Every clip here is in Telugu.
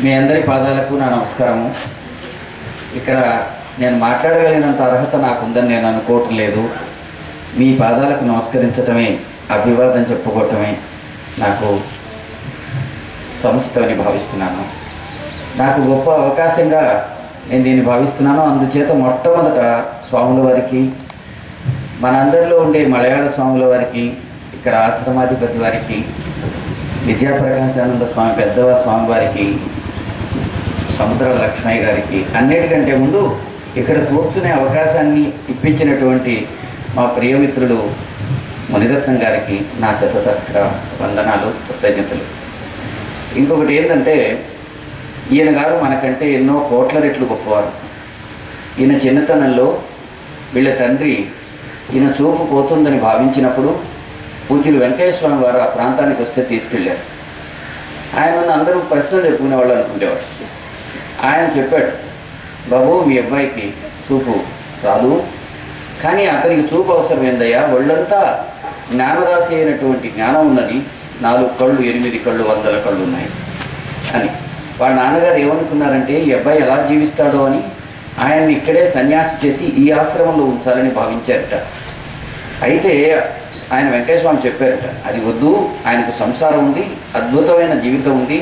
మీ అందరి పాదాలకు నా నమస్కారము. ఇక్కడ నేను మాట్లాడగలిగినంత అర్హత నాకుందని నేను అనుకోవటం లేదు. మీ పాదాలకు నమస్కరించటమే, అభివాదం చెప్పుకోవటమే నాకు సముచితమని భావిస్తున్నాను. నాకు గొప్ప అవకాశంగా నేను దీన్ని భావిస్తున్నాను. అందుచేత మొట్టమొదట స్వాముల వారికి, మనందరిలో ఉండే మలయాళ స్వాముల వారికి, ఇక్కడ ఆశ్రమాధిపతి వారికి, విద్యాప్రకాశానంద స్వామి పెద్దవ స్వామి వారికి, సముద్ర లక్ష్మయ్య గారికి, అన్నిటికంటే ముందు ఇక్కడ కూర్చునే అవకాశాన్ని ఇప్పించినటువంటి మా ప్రియమిత్రులు మునిరత్నం గారికి నా శతసహస్ర వందనాలు, కృతజ్ఞతలు. ఇంకొకటి ఏంటంటే, ఈయన గారు మనకంటే ఎన్నో కోట్ల రెట్లు గొప్పవారు. ఈయన చిన్నతనంలో వీళ్ళ తండ్రి ఈయన చూపు పోతుందని భావించినప్పుడు పూజ్యులు వెంకయ్య స్వామి వారు ఆ ప్రాంతానికి వస్తే తీసుకెళ్ళారు. ఆయన అందరూ ప్రశ్నలు చెప్పుకునేవాళ్ళు అనుకునేవాడు. ఆయన చెప్పాడు, బాబు మీ అబ్బాయికి చూపు రాదు, కానీ అతనికి చూపు అవసరం ఏందయ్యా, ఒళ్ళంతా జ్ఞానరాశి అయినటువంటి జ్ఞానం ఉన్నది, 4 కళ్ళు 8 కళ్ళు 100 కళ్ళు ఉన్నాయి అని. వాళ్ళ నాన్నగారు ఏమనుకున్నారంటే ఈ అబ్బాయి ఎలా జీవిస్తాడో అని ఆయన్ని ఇక్కడే సన్యాసి చేసి ఈ ఆశ్రమంలో ఉంచాలని భావించారట. అయితే ఆయన వెంకటేశ్వరం చెప్పారట, అది వద్దు, ఆయనకు సంసారం ఉంది, అద్భుతమైన జీవితం ఉంది,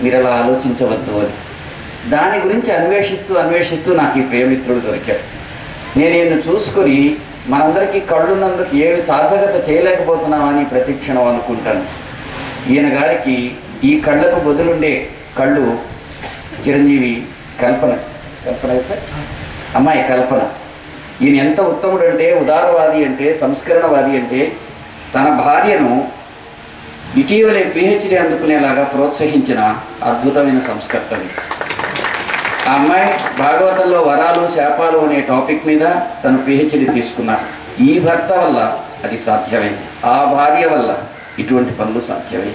మీరు అలా ఆలోచించవద్దు అని. దాని గురించి అన్వేషిస్తూ నాకు ఈ ప్రియమిత్రుడు దొరికాడు. నేను ఈయన చూసుకొని మనందరికీ కళ్ళున్నందుకు ఏమి సార్థకత చేయలేకపోతున్నామని ప్రతిక్షణం అనుకుంటాను. ఈయన గారికి ఈ కళ్ళకు బదులుండే కళ్ళు చిరంజీవి కల్పన సార్, అమ్మాయి కల్పన. ఈయన ఎంత ఉత్తముడు అంటే, ఉదారవాది అంటే, సంస్కరణవాది అంటే, తన భార్యను ఇటీవలే PhD అందుకునేలాగా ప్రోత్సహించిన అద్భుతమైన సంస్కర్తవి. ఆ అమ్మాయి భాగవతంలో వరాలు శాపాలు అనే టాపిక్ మీద తను PhD తీసుకున్నారు. ఈ భర్త వల్ల అది సాధ్యమే, ఆ భార్య వల్ల ఇటువంటి పనులు సాధ్యమే.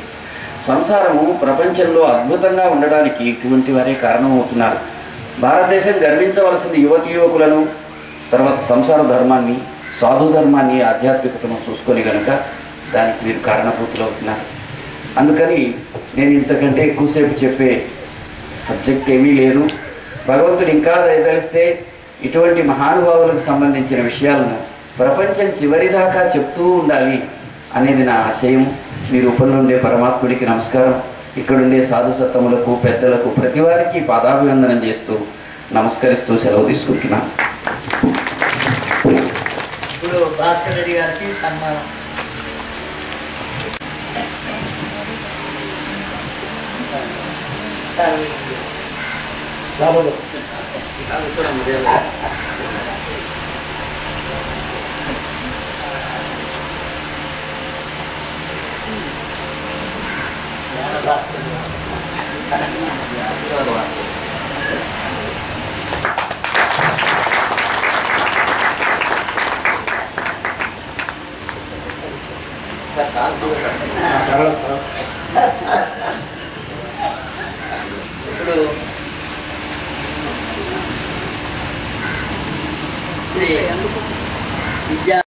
సంసారము ప్రపంచంలో అద్భుతంగా ఉండడానికి ఇటువంటి వారే కారణమవుతున్నారు. భారతదేశం గర్వించవలసిన యువకులను, తర్వాత సంసార ధర్మాన్ని, సాధు ధర్మాన్ని, ఆధ్యాత్మికతను చూసుకొని కనుక దానికి మీరు కారణభూతులు అవుతున్నారు. అందుకని నేను ఇంతకంటే ఎక్కువసేపు చెప్పే సబ్జెక్ట్ ఏమీ లేదు. భగవంతుడు ఇంకా దయతలిస్తే ఇటువంటి మహానుభావులకు సంబంధించిన విషయాలను ప్రపంచం చివరిదాకా చెప్తూ ఉండాలి అనేది నా ఆశయం. మీ రూపంలో ఉండే పరమాత్ముడికి నమస్కారం. ఇక్కడుండే సాధు సత్తములకు, పెద్దలకు, ప్రతి వారికి పాదాభివందనం చేస్తూ నమస్కరిస్తూ సెలవు తీసుకుంటున్నాను. ఇప్పుడు భాస్కర్ రెడ్డి గారికి సన్మానం. ఇప్పుడు శ్రీ విద్యా